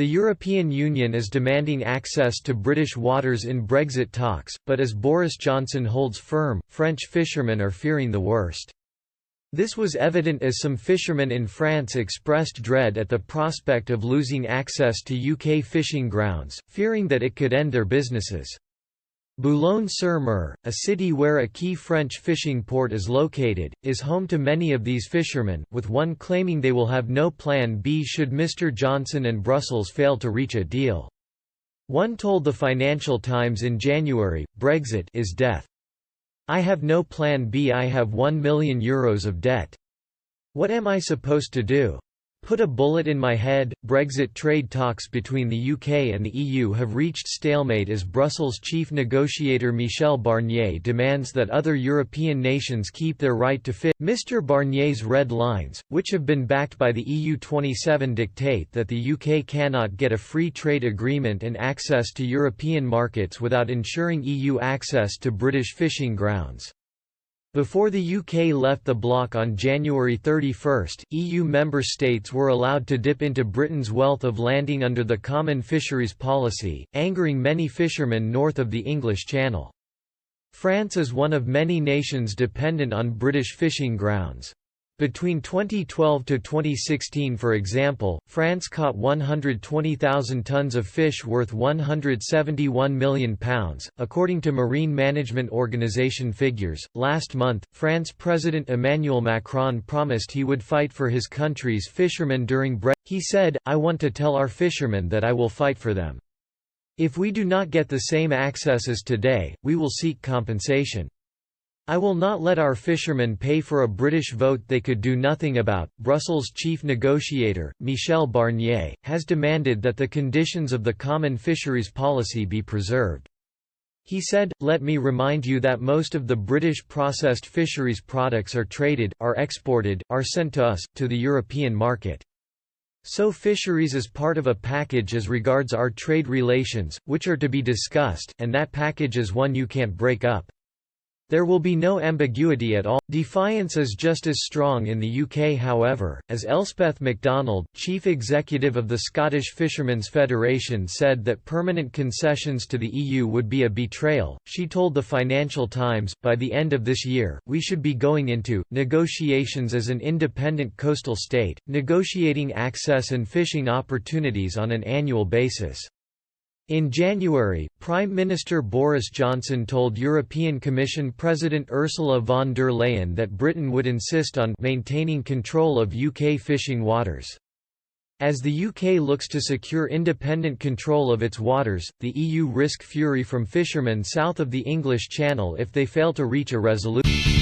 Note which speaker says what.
Speaker 1: The European Union is demanding access to British waters in Brexit talks, but as Boris Johnson holds firm, French fishermen are fearing the worst. This was evident as some fishermen in France expressed dread at the prospect of losing access to UK fishing grounds, fearing that it could end their businesses. Boulogne-sur-Mer, a city where a key French fishing port is located, is home to many of these fishermen, with one claiming they will have no plan B should Mr. Johnson and Brussels fail to reach a deal. One told the Financial Times in January, "Brexit is death. I have no plan B. I have €1 million of debt. What am I supposed to do? Put a bullet in my head." Brexit trade talks between the UK and the EU have reached stalemate as Brussels chief negotiator Michel Barnier demands that other European nations keep their right to fish. Mr. Barnier's red lines, which have been backed by the EU 27, dictate that the UK cannot get a free trade agreement and access to European markets without ensuring EU access to British fishing grounds. Before the UK left the bloc on January 31, EU member states were allowed to dip into Britain's wealth of landing under the Common Fisheries Policy, angering many fishermen north of the English Channel. France is one of many nations dependent on British fishing grounds. Between 2012 to 2016, for example, France caught 120,000 tons of fish worth £171 million, according to Marine Management Organization figures. Last month, France President Emmanuel Macron promised he would fight for his country's fishermen during Brexit. He said, "I want to tell our fishermen that I will fight for them. If we do not get the same access as today, we will seek compensation. I will not let our fishermen pay for a British vote they could do nothing about." Brussels chief negotiator, Michel Barnier, has demanded that the conditions of the common fisheries policy be preserved. He said, "Let me remind you that most of the British processed fisheries products are traded, are exported, are sent to us, to the European market. So fisheries is part of a package as regards our trade relations, which are to be discussed, and that package is one you can't break up. There will be no ambiguity at all." Defiance is just as strong in the UK, however, as Elspeth MacDonald, chief executive of the Scottish Fishermen's Federation, said that permanent concessions to the EU would be a betrayal. She told the Financial Times, "By the end of this year, we should be going into negotiations as an independent coastal state, negotiating access and fishing opportunities on an annual basis." In January, Prime Minister Boris Johnson told European Commission President Ursula von der Leyen that Britain would insist on maintaining control of UK fishing waters. As the UK looks to secure independent control of its waters, the EU risk fury from fishermen south of the English Channel if they fail to reach a resolution.